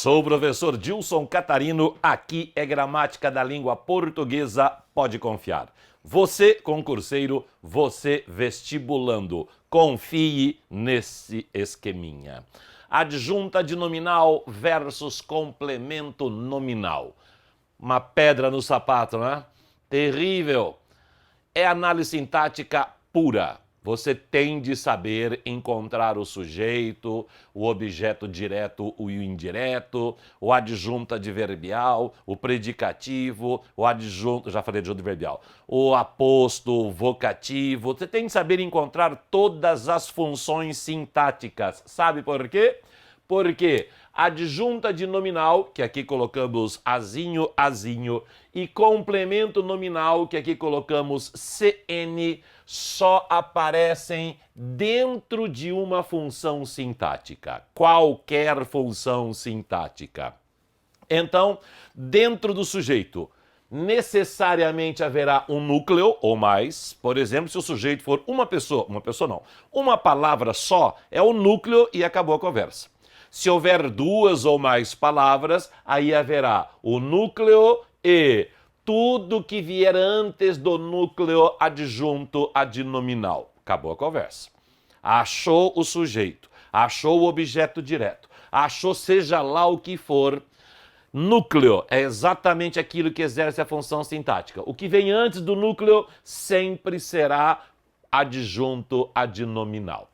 Sou o professor Dilson Catarino, aqui é Gramática da Língua Portuguesa, pode confiar. Você, concurseiro, você vestibulando, confie nesse esqueminha. Adjunta de nominal versus complemento nominal. Uma pedra no sapato, né? Terrível. É análise sintática pura. Você tem de saber encontrar o sujeito, o objeto direto e o indireto, o adjunto adverbial, o predicativo, o adjunto, já falei adjunto adverbial, o aposto, o vocativo. Você tem de saber encontrar todas as funções sintáticas. Sabe por quê? Porque adjunta de nominal, que aqui colocamos azinho, azinho, e complemento nominal, que aqui colocamos CN, só aparecem dentro de uma função sintática. Qualquer função sintática. Então, dentro do sujeito, necessariamente haverá um núcleo ou mais. Por exemplo, se o sujeito for uma pessoa não, uma palavra só, é o núcleo e acabou a conversa. Se houver duas ou mais palavras, aí haverá o núcleo e tudo que vier antes do núcleo adjunto adnominal. Acabou a conversa. Achou o sujeito, achou o objeto direto, achou seja lá o que for. Núcleo é exatamente aquilo que exerce a função sintática. O que vem antes do núcleo sempre será adjunto adnominal.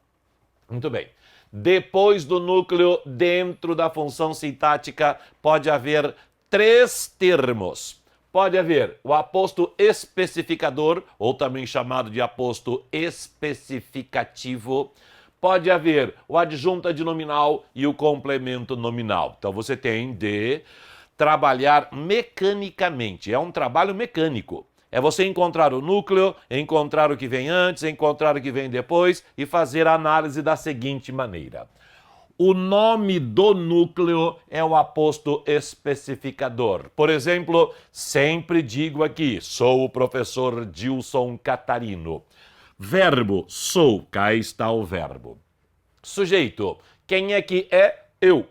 Muito bem. Depois do núcleo, dentro da função sintática, pode haver três termos. Pode haver o aposto especificador, ou também chamado de aposto especificativo. Pode haver o adjunto adnominal e o complemento nominal. Então você tem de trabalhar mecanicamente. É um trabalho mecânico. É você encontrar o núcleo, encontrar o que vem antes, encontrar o que vem depois e fazer a análise da seguinte maneira. O nome do núcleo é o aposto especificador. Por exemplo, sempre digo aqui, sou o professor Dilson Catarino. Verbo, sou, cá está o verbo. Sujeito, quem é que é? Eu.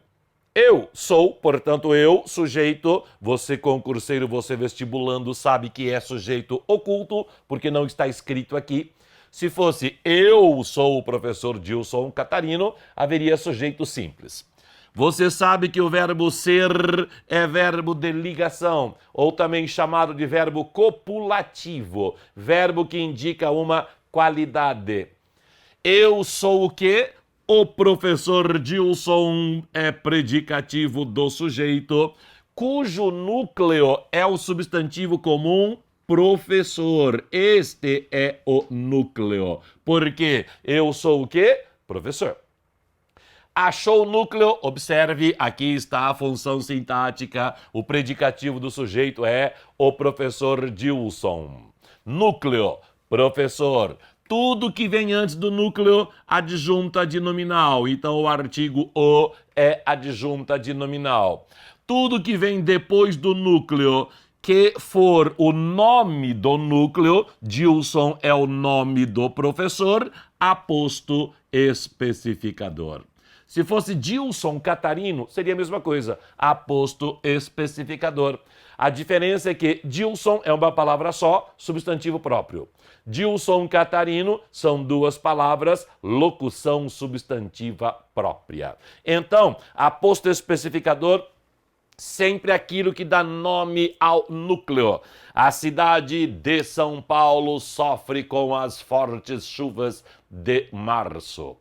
Eu sou, portanto, eu, sujeito, você concurseiro, você vestibulando, sabe que é sujeito oculto, porque não está escrito aqui. Se fosse eu sou o professor Dilson Catarino, haveria sujeito simples. Você sabe que o verbo ser é verbo de ligação, ou também chamado de verbo copulativo, verbo que indica uma qualidade. Eu sou o quê? O professor Dilson é predicativo do sujeito, cujo núcleo é o substantivo comum professor. Este é o núcleo. Porque eu sou o quê? Professor. Achou o núcleo? Observe, aqui está a função sintática. O predicativo do sujeito é o professor Dilson. Núcleo, professor. Tudo que vem antes do núcleo, adjunta adnominal. Então, o artigo o é adjunta adnominal. Tudo que vem depois do núcleo, que for o nome do núcleo, Dilson é o nome do professor, aposto especificador. Se fosse Dilson Catarino, seria a mesma coisa, aposto especificador. A diferença é que Dilson é uma palavra só, substantivo próprio. Dilson Catarino são duas palavras, locução substantiva própria. Então, aposto especificador, sempre aquilo que dá nome ao núcleo. A cidade de São Paulo sofre com as fortes chuvas de março.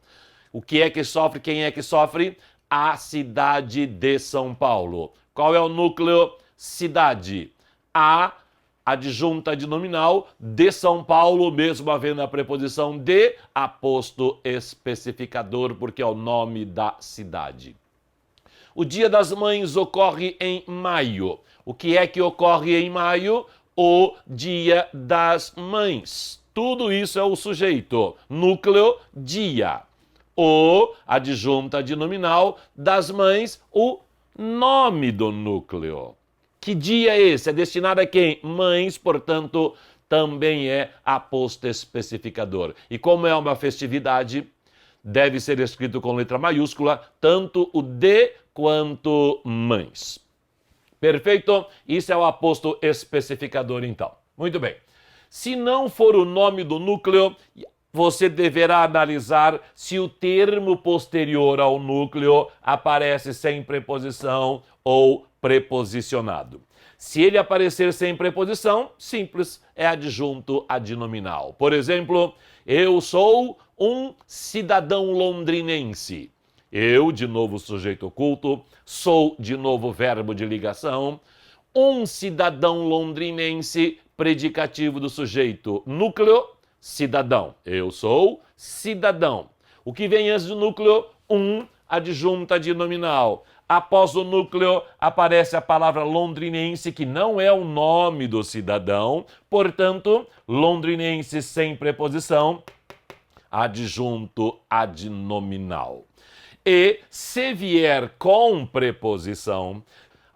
O que é que sofre? Quem é que sofre? A cidade de São Paulo. Qual é o núcleo? Cidade. A adjunta adnominal de São Paulo, mesmo havendo a preposição de, aposto especificador, porque é o nome da cidade. O Dia das Mães ocorre em maio. O que é que ocorre em maio? O Dia das Mães. Tudo isso é o sujeito. Núcleo, dia. O adjunta adnominal das mães, o nome do núcleo. Que dia é esse? É destinado a quem? Mães, portanto, também é aposto especificador. E como é uma festividade, deve ser escrito com letra maiúscula, tanto o de quanto mães. Perfeito? Isso é o aposto especificador, então. Muito bem. Se não for o nome do núcleo, você deverá analisar se o termo posterior ao núcleo aparece sem preposição ou preposicionado. Se ele aparecer sem preposição, simples, é adjunto adnominal. Por exemplo, eu sou um cidadão londrinense. Eu, de novo sujeito oculto, sou, de novo verbo de ligação. Um cidadão londrinense, predicativo do sujeito núcleo, cidadão. Eu sou cidadão. O que vem antes do núcleo? Adjunta adnominal. Após o núcleo aparece a palavra londrinense, que não é o nome do cidadão. Portanto, londrinense sem preposição, adjunto adnominal. E se vier com preposição,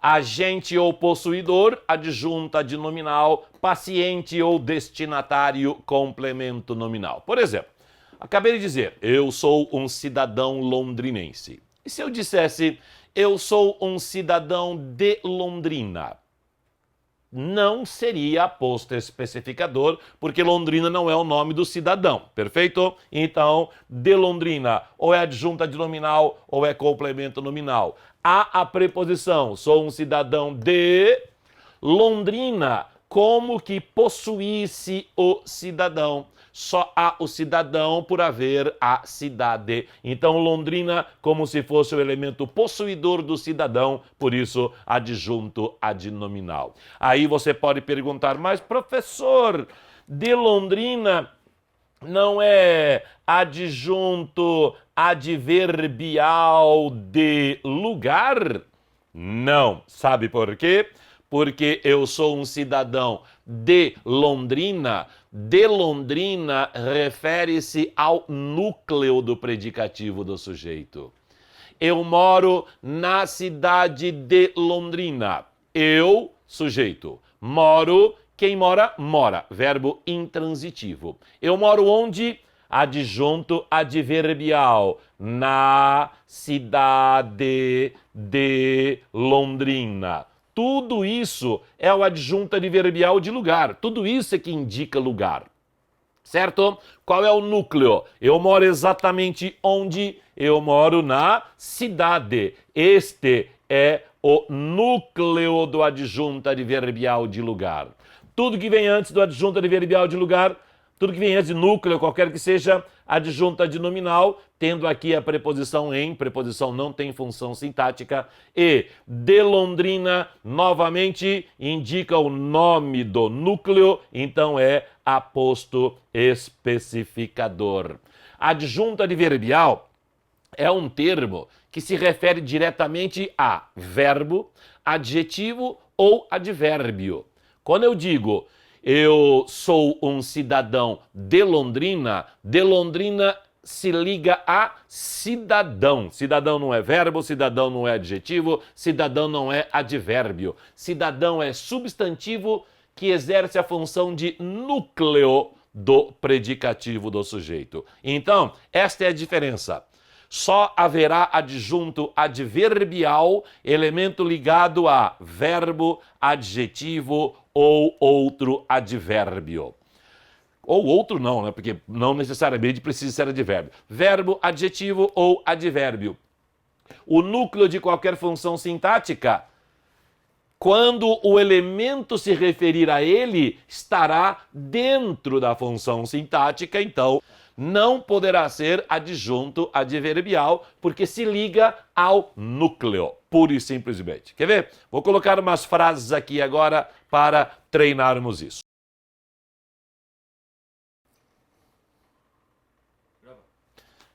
agente ou possuidor, adjunta adnominal, paciente ou destinatário, complemento nominal. Por exemplo, acabei de dizer, eu sou um cidadão londrinense. E se eu dissesse, eu sou um cidadão de Londrina? Não seria posto especificador, porque Londrina não é o nome do cidadão, perfeito? Então, de Londrina, ou é adjunta adnominal ou é complemento nominal. Há a preposição, sou um cidadão de Londrina, como que possuísse o cidadão. Só há o cidadão por haver a cidade. Então, Londrina, como se fosse o elemento possuidor do cidadão, por isso, adjunto adnominal. Aí você pode perguntar, mas professor, de Londrina não é adjunto adverbial de lugar? Não. Sabe por quê? Porque eu sou um cidadão de Londrina. De Londrina refere-se ao núcleo do predicativo do sujeito. Eu moro na cidade de Londrina. Eu, sujeito, moro. Quem mora? Mora. Verbo intransitivo. Eu moro onde? Adjunto adverbial. Na cidade de Londrina. Tudo isso é o adjunto adverbial de lugar. Tudo isso é que indica lugar. Certo? Qual é o núcleo? Eu moro exatamente onde? Eu moro na cidade. Este é o núcleo do adjunto adverbial de lugar. Tudo que vem antes do adjunto adverbial de lugar, tudo que vem antes de núcleo, qualquer que seja, adjunto adnominal, tendo aqui a preposição em, preposição não tem função sintática, e de Londrina, novamente, indica o nome do núcleo, então é aposto especificador. Adjunto adverbial é um termo que se refere diretamente a verbo, adjetivo ou advérbio. Quando eu digo eu sou um cidadão de Londrina se liga a cidadão. Cidadão não é verbo, cidadão não é adjetivo, cidadão não é advérbio. Cidadão é substantivo que exerce a função de núcleo do predicativo do sujeito. Então, esta é a diferença. Só haverá adjunto adverbial, elemento ligado a verbo, adjetivo ou outro advérbio. Ou outro não, né? Porque não necessariamente precisa ser advérbio. Verbo, adjetivo ou advérbio. O núcleo de qualquer função sintática, quando o elemento se referir a ele, estará dentro da função sintática, então não poderá ser adjunto adverbial, porque se liga ao núcleo, pura e simplesmente. Quer ver? Vou colocar umas frases aqui agora para treinarmos isso.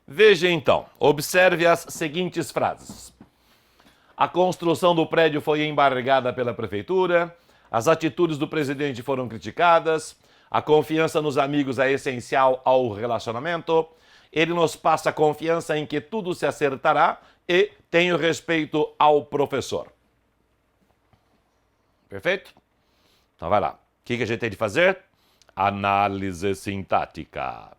Veja então, observe as seguintes frases. A construção do prédio foi embargada pela prefeitura, as atitudes do presidente foram criticadas, a confiança nos amigos é essencial ao relacionamento, ele nos passa confiança em que tudo se acertará e tenho respeito ao professor. Perfeito? Então vai lá. O que a gente tem de fazer? Análise sintática.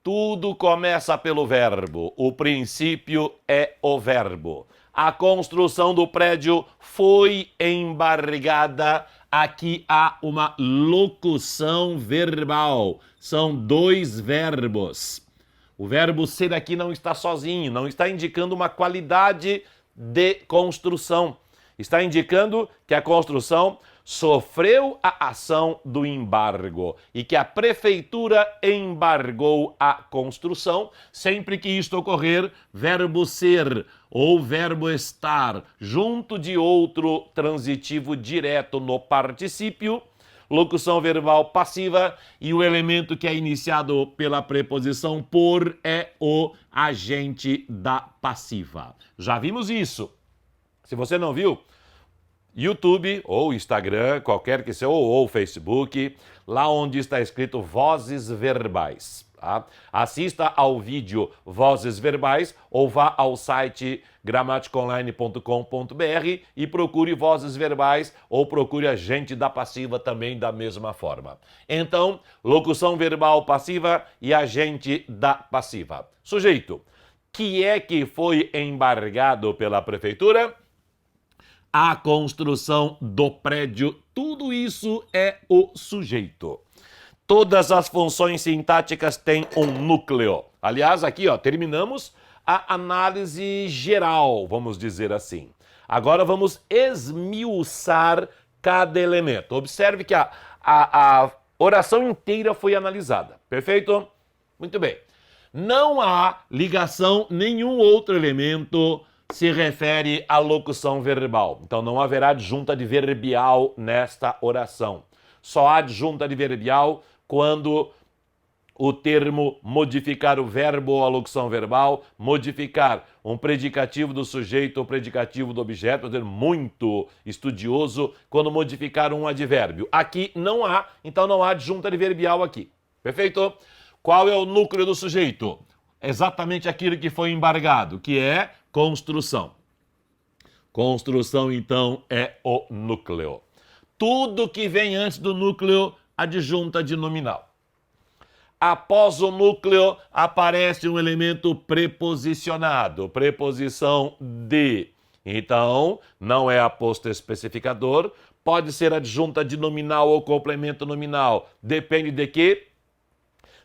Tudo começa pelo verbo. O princípio é o verbo. A construção do prédio foi embargada. Aqui há uma locução verbal. São dois verbos. O verbo ser aqui não está sozinho, não está indicando uma qualidade de construção. Está indicando que a construção sofreu a ação do embargo e que a prefeitura embargou a construção. Sempre que isto ocorrer, verbo ser ou verbo estar junto de outro transitivo direto no particípio, locução verbal passiva, e o elemento que é iniciado pela preposição por é o agente da passiva. Já vimos isso. Se você não viu, YouTube ou Instagram, qualquer que seja, ou Facebook, lá onde está escrito Vozes Verbais. Tá? Assista ao vídeo Vozes Verbais ou vá ao site gramaticaonline.com.br e procure Vozes Verbais ou procure agente da passiva também da mesma forma. Então, locução verbal passiva e agente da passiva. Sujeito, que é que foi embargado pela prefeitura? A construção do prédio, tudo isso é o sujeito. Todas as funções sintáticas têm um núcleo. Aliás, aqui terminamos a análise geral, vamos dizer assim. Agora vamos esmiuçar cada elemento. Observe que a oração inteira foi analisada, perfeito? Muito bem. Não há ligação, nenhum outro elemento se refere à locução verbal. Então não haverá adjunta adverbial nesta oração. Só há adjunta adverbial quando o termo modificar o verbo ou a locução verbal, modificar um predicativo do sujeito ou predicativo do objeto, muito estudioso, quando modificar um advérbio. Aqui não há, então não há adjunta adverbial aqui. Perfeito? Qual é o núcleo do sujeito? Exatamente aquilo que foi embargado, que é construção. Construção, então, é o núcleo. Tudo que vem antes do núcleo, adjunta de nominal. Após o núcleo, aparece um elemento preposicionado, preposição de. Então, não é aposto especificador, pode ser adjunta de nominal ou complemento nominal. Depende de quê?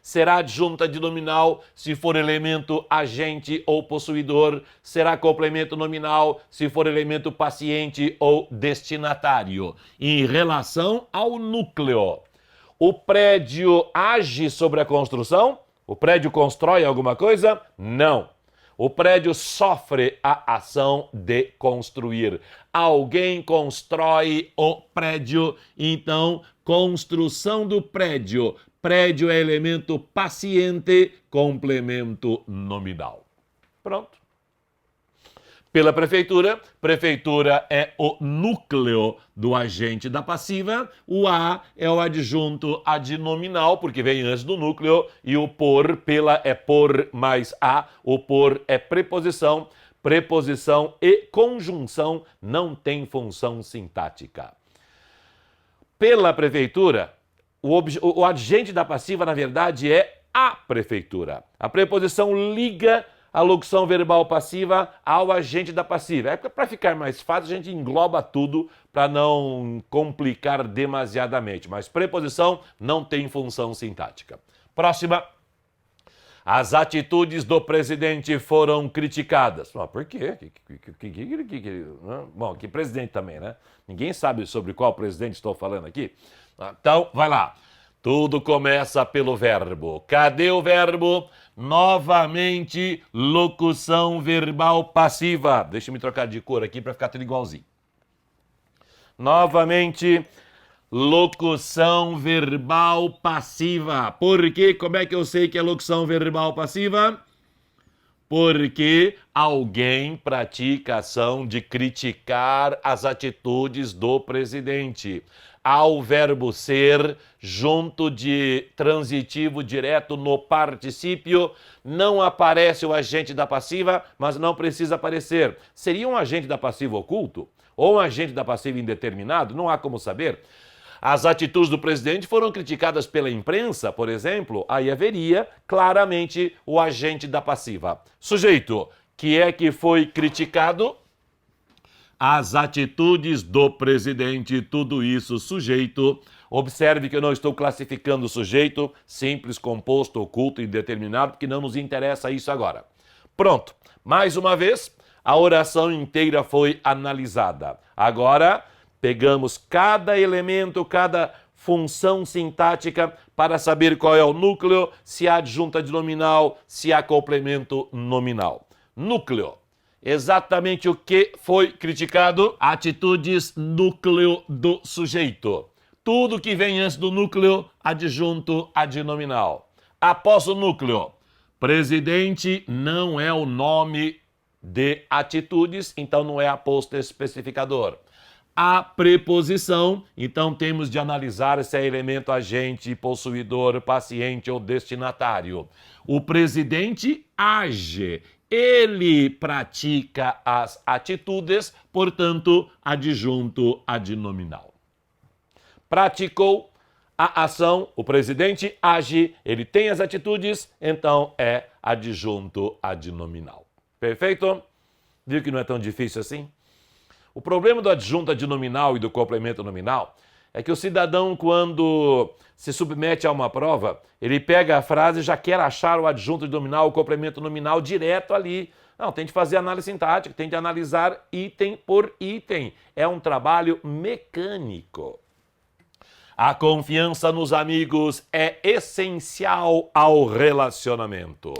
Será adjunta de nominal se for elemento agente ou possuidor, será complemento nominal se for elemento paciente ou destinatário. Em relação ao núcleo, o prédio age sobre a construção? O prédio constrói alguma coisa? Não. O prédio sofre a ação de construir. Alguém constrói o prédio, então, construção do prédio. Prédio é elemento paciente, complemento nominal. Pronto. Pela prefeitura, prefeitura é o núcleo do agente da passiva, o a é o adjunto adnominal, porque vem antes do núcleo, e o por, pela é por mais a, o por é preposição, preposição e conjunção não tem função sintática. Pela prefeitura, o agente da passiva, na verdade, é a prefeitura. A preposição liga a locução verbal passiva ao agente da passiva. É para ficar mais fácil, a gente engloba tudo para não complicar demasiadamente. Mas preposição não tem função sintática. Próxima. As atitudes do presidente foram criticadas. Por quê? Bom, que presidente também, né? Ninguém sabe sobre qual presidente estou falando aqui. Então, vai lá. Tudo começa pelo verbo. Cadê o verbo? Novamente, locução verbal passiva. Deixa eu me trocar de cor aqui para ficar tudo igualzinho. Novamente, locução verbal passiva. Por quê? Como é que eu sei que é locução verbal passiva? Porque alguém pratica a ação de criticar as atitudes do presidente. Ao verbo ser, junto de transitivo direto no particípio, não aparece o agente da passiva, mas não precisa aparecer. Seria um agente da passiva oculto? Ou um agente da passiva indeterminado? Não há como saber. As atitudes do presidente foram criticadas pela imprensa, por exemplo, aí haveria claramente o agente da passiva. Sujeito, que é que foi criticado? as atitudes do presidente, tudo isso sujeito. Observe que eu não estou classificando o sujeito, simples, composto, oculto, indeterminado, porque não nos interessa isso agora. Pronto, mais uma vez, a oração inteira foi analisada. Agora, pegamos cada elemento, cada função sintática para saber qual é o núcleo, se há adjunta de nominal, se há complemento nominal. Núcleo. Exatamente o que foi criticado? Atitudes núcleo do sujeito. Tudo que vem antes do núcleo, adjunto adnominal. Após o núcleo, presidente não é o nome de atitudes, então não é aposto especificador. A preposição, então temos de analisar se é elemento agente, possuidor, paciente ou destinatário. O presidente age, ele pratica as atitudes, portanto, adjunto adnominal. Praticou a ação, o presidente age, ele tem as atitudes, então é adjunto adnominal. Perfeito? Viu que não é tão difícil assim? O problema do adjunto adnominal e do complemento nominal é que o cidadão, quando se submete a uma prova, ele pega a frase e já quer achar o adjunto nominal, o complemento nominal direto ali. Não, tem de fazer análise sintática, tem de analisar item por item. É um trabalho mecânico. A confiança nos amigos é essencial ao relacionamento.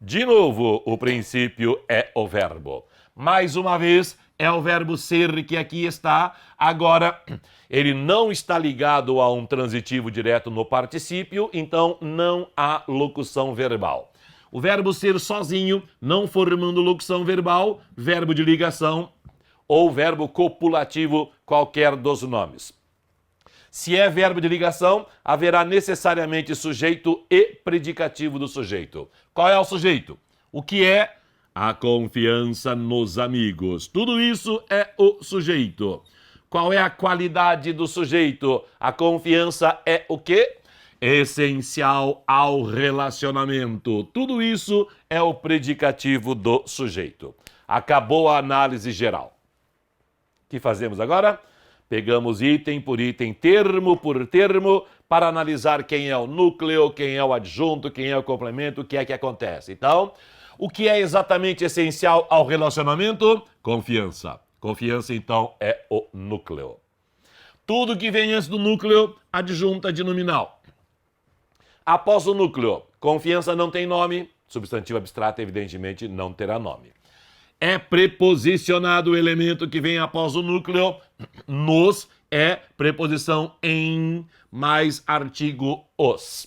De novo, o princípio é o verbo. Mais uma vez, é o verbo ser que aqui está. Agora, ele não está ligado a um transitivo direto no particípio, então não há locução verbal. O verbo ser sozinho, não formando locução verbal, verbo de ligação ou verbo copulativo, qualquer dos nomes. Se é verbo de ligação, haverá necessariamente sujeito e predicativo do sujeito. Qual é o sujeito? O que é? A confiança nos amigos. Tudo isso é o sujeito. Qual é a qualidade do sujeito? A confiança é o quê? Essencial ao relacionamento. Tudo isso é o predicativo do sujeito. Acabou a análise geral. O que fazemos agora? Pegamos item por item, termo por termo, para analisar quem é o núcleo, quem é o adjunto, quem é o complemento, o que é que acontece. Então, o que é exatamente essencial ao relacionamento? Confiança. Confiança, então, é o núcleo. Tudo que vem antes do núcleo, adjunta adnominal. Após o núcleo, confiança não tem nome, substantivo abstrato, evidentemente, não terá nome. É preposicionado o elemento que vem após o núcleo, nos é preposição em mais artigo os.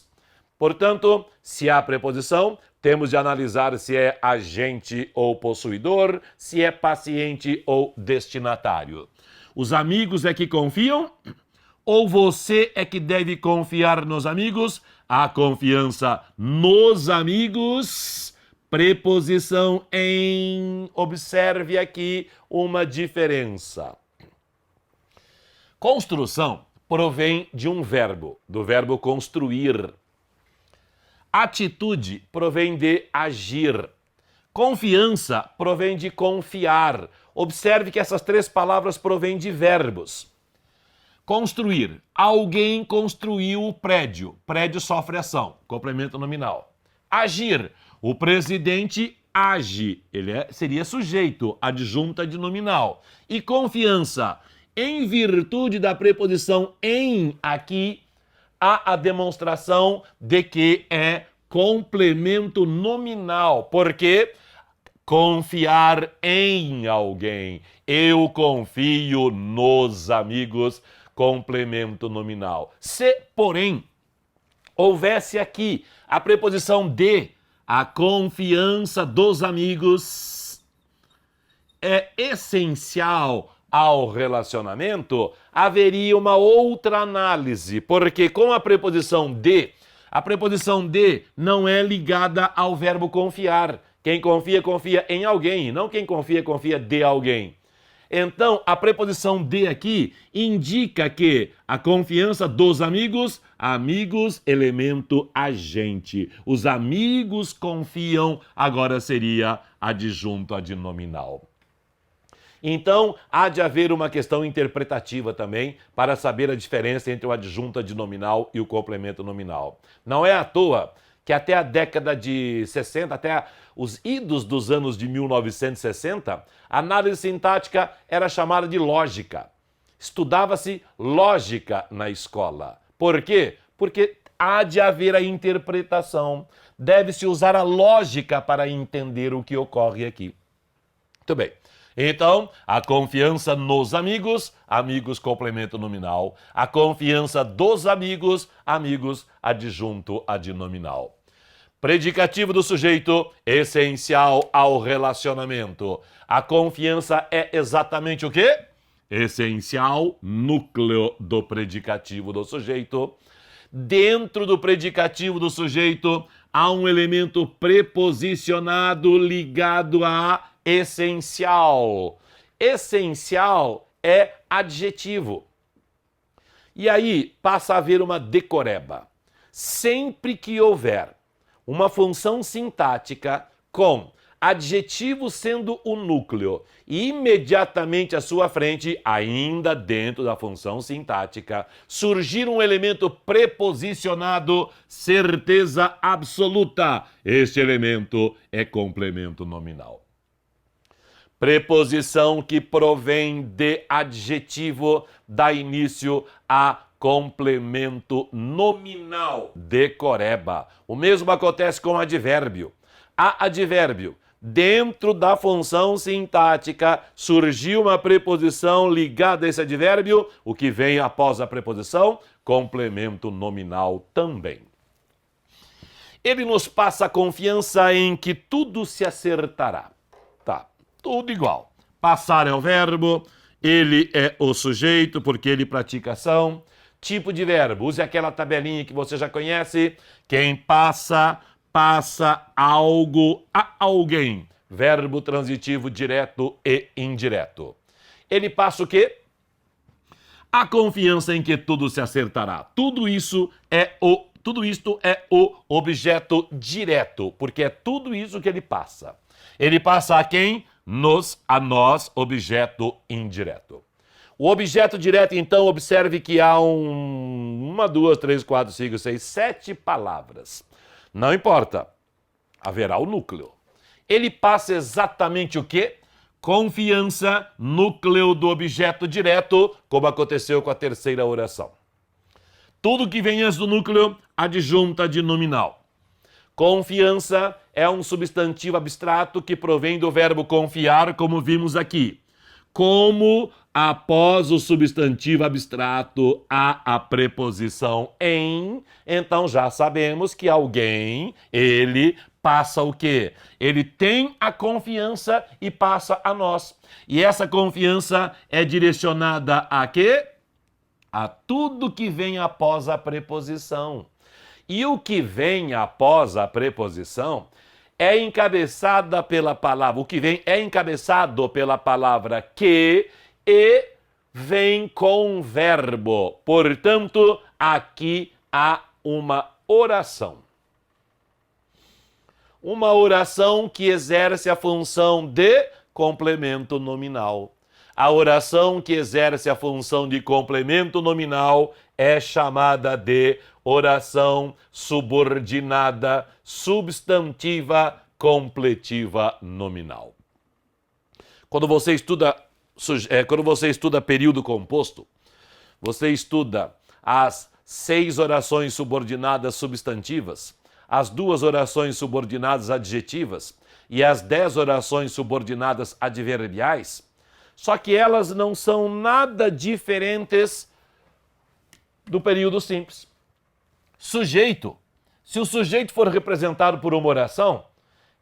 Portanto, se há preposição, temos de analisar se é agente ou possuidor, se é paciente ou destinatário. Os amigos é que confiam? Ou você é que deve confiar nos amigos? A confiança nos amigos, preposição em. Observe aqui uma diferença. Construção provém de um verbo, do verbo construir. Atitude provém de agir. Confiança provém de confiar. Observe que essas três palavras provêm de verbos. Construir. Alguém construiu o prédio. Prédio sofre ação. Complemento nominal. Agir. O presidente age. Ele seria sujeito. Adjunta de nominal. E confiança. Em virtude da preposição em aqui, há a demonstração de que é complemento nominal. Porque confiar em alguém. Eu confio nos amigos. Complemento nominal. Se, porém, houvesse aqui a preposição de, a confiança dos amigos é essencial ao relacionamento, haveria uma outra análise, porque com a preposição de não é ligada ao verbo confiar. Quem confia, confia em alguém, não quem confia, confia de alguém. Então, a preposição de aqui indica que a confiança dos amigos, elemento agente. Os amigos confiam, agora seria adjunto adnominal. Então, há de haver uma questão interpretativa também para saber a diferença entre o adjunto adnominal e o complemento nominal. Não é à toa que até a década de 60, até os idos dos anos de 1960, a análise sintática era chamada de lógica. Estudava-se lógica na escola. Por quê? Porque há de haver a interpretação. Deve-se usar a lógica para entender o que ocorre aqui. Muito bem. Então, a confiança nos amigos, amigos complemento nominal. A confiança dos amigos, amigos adjunto adnominal. Predicativo do sujeito, essencial ao relacionamento. A confiança é exatamente o quê? Essencial, núcleo do predicativo do sujeito. Dentro do predicativo do sujeito, há um elemento preposicionado ligado a essencial. Essencial é adjetivo. E aí passa a haver uma decoreba. Sempre que houver uma função sintática com adjetivo sendo o núcleo e imediatamente à sua frente, ainda dentro da função sintática, surgir um elemento preposicionado, certeza absoluta. Este elemento é complemento nominal. Preposição que provém de adjetivo dá início a complemento nominal. Decoreba. O mesmo acontece com advérbio. A advérbio. Dentro da função sintática surgiu uma preposição ligada a esse advérbio, o que vem após a preposição, complemento nominal também. Ele nos passa a confiança em que tudo se acertará. Tá, tudo igual. Passar é o verbo, ele é o sujeito, porque ele pratica ação. Tipo de verbo, use aquela tabelinha que você já conhece. Quem passa algo a alguém. Verbo transitivo direto e indireto. Ele passa o quê? A confiança em que tudo se acertará. Tudo isto é o objeto direto, porque é tudo isso que ele passa. Ele passa a quem? A nós, objeto indireto. O objeto direto, então, observe que há 1, 2, 3, 4, 5, 6, 7 palavras. Não importa, haverá o núcleo. Ele passa exatamente o quê? Confiança, núcleo do objeto direto, como aconteceu com a terceira oração. Tudo que vem antes do núcleo, adjunta adnominal. Confiança é um substantivo abstrato que provém do verbo confiar, como vimos aqui. Como após o substantivo abstrato há a preposição em, então já sabemos que alguém, ele passa o quê? Ele tem a confiança e passa a nós. E essa confiança é direcionada a quê? A tudo que vem após a preposição. E o que vem após a preposição é encabeçada pela palavra, o que vem é encabeçado pela palavra que e vem com verbo. Portanto, aqui há uma oração. Uma oração que exerce a função de complemento nominal. A oração que exerce a função de complemento nominal é chamada de oração subordinada, substantiva, completiva nominal. Quando você estuda período composto, você estuda as 6 orações subordinadas substantivas, as 2 orações subordinadas adjetivas e as 10 orações subordinadas adverbiais, só que elas não são nada diferentes do período simples. Sujeito. Se o sujeito for representado por uma oração,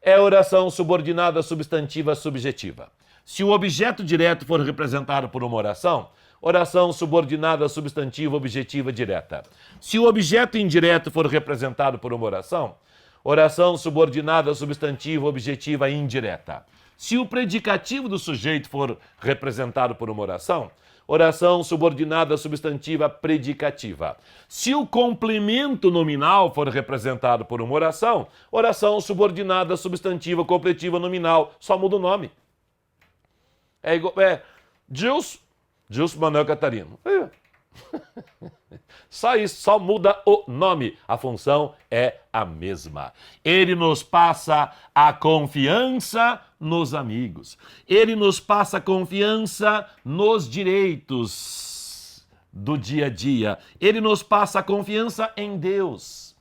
é oração subordinada substantiva subjetiva. Se o objeto direto for representado por uma oração, oração subordinada substantiva objetiva direta. Se o objeto indireto for representado por uma oração, oração subordinada substantiva objetiva indireta. Se o predicativo do sujeito for representado por uma oração, oração subordinada substantiva predicativa. Se o complemento nominal for representado por uma oração, oração subordinada substantiva completiva nominal. Só muda o nome. É igual. Gilson Manuel Catarino. Só isso, só muda o nome. A função é a mesma. Ele nos passa a confiança nos amigos. Ele nos passa a confiança nos direitos do dia a dia. Ele nos passa a confiança em Deus.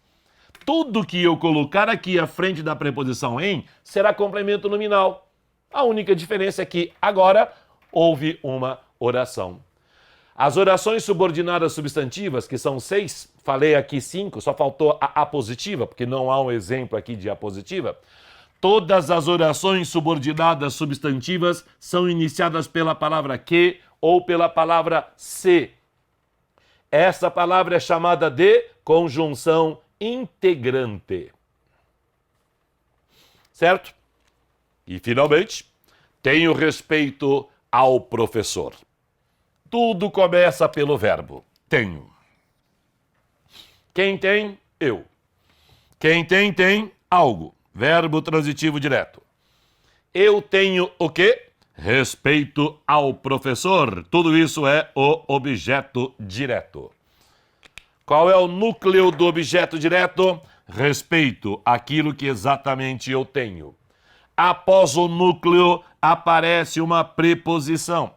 Tudo que eu colocar aqui à frente da preposição em será complemento nominal. A única diferença é que agora houve uma oração. As orações subordinadas substantivas, que são 6, falei aqui 5, só faltou a apositiva, porque não há um exemplo aqui de apositiva. Todas as orações subordinadas substantivas são iniciadas pela palavra que ou pela palavra se. Essa palavra é chamada de conjunção integrante. Certo? E, finalmente, tenho respeito ao professor. Tudo começa pelo verbo. Tenho. Quem tem? Eu. Quem tem, tem algo. Verbo transitivo direto. Eu tenho o quê? Respeito ao professor. Tudo isso é o objeto direto. Qual é o núcleo do objeto direto? Respeito aquilo que exatamente eu tenho. Após o núcleo aparece uma preposição.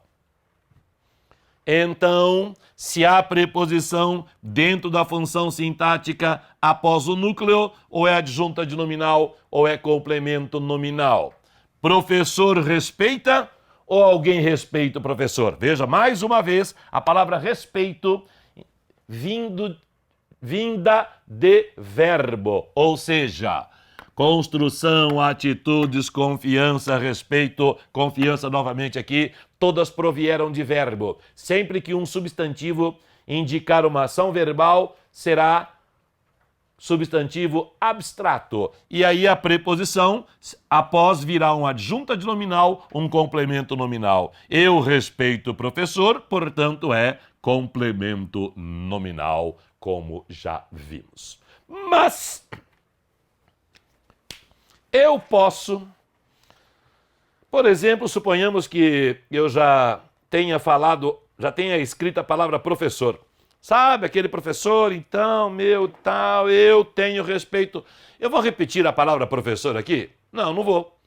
Então, se há preposição dentro da função sintática após o núcleo, ou é adjunta de nominal ou é complemento nominal. Professor respeita ou alguém respeita o professor? Veja, mais uma vez, a palavra respeito vinda de verbo, ou seja, construção, atitudes, confiança, respeito, confiança novamente aqui, todas provieram de verbo. Sempre que um substantivo indicar uma ação verbal, será substantivo abstrato. E aí a preposição, após virar um adjunta de nominal, um complemento nominal. Eu respeito o professor, portanto é complemento nominal, como já vimos. Mas eu posso, por exemplo, suponhamos que eu já tenha escrito a palavra professor. Sabe, aquele professor, então, eu tenho respeito. Eu vou repetir a palavra professor aqui? Não, não vou.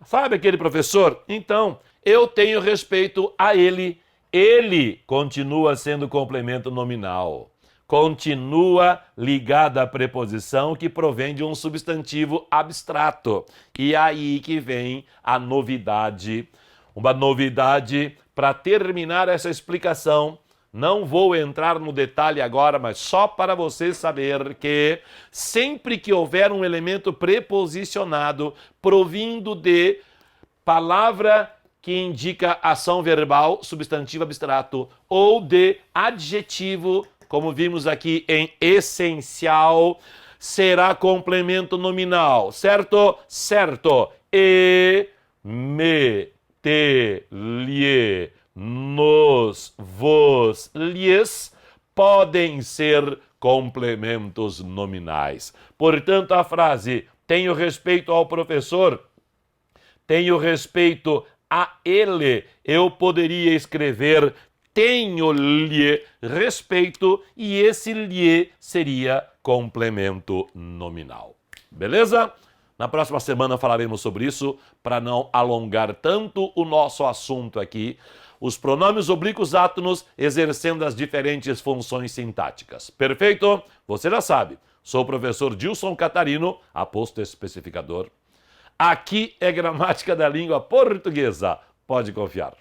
Sabe aquele professor? Então, eu tenho respeito a ele. Ele continua sendo complemento nominal. Continua ligada à preposição que provém de um substantivo abstrato. E aí que vem a novidade. Uma novidade para terminar essa explicação. Não vou entrar no detalhe agora, mas só para você saber que sempre que houver um elemento preposicionado provindo de palavra que indica ação verbal, substantivo abstrato, ou de adjetivo, como vimos aqui em essencial, será complemento nominal, certo? Certo. E, me, te, lhe, nos, vos, lhes podem ser complementos nominais. Portanto, a frase tenho respeito ao professor, tenho respeito a ele, eu poderia escrever tenho-lhe respeito e esse lhe seria complemento nominal. Beleza? Na próxima semana falaremos sobre isso para não alongar tanto o nosso assunto aqui. Os pronomes oblíquos átonos exercendo as diferentes funções sintáticas. Perfeito? Você já sabe. Sou o professor Gilson Catarino, aposto especificador. Aqui é Gramática da Língua Portuguesa. Pode confiar.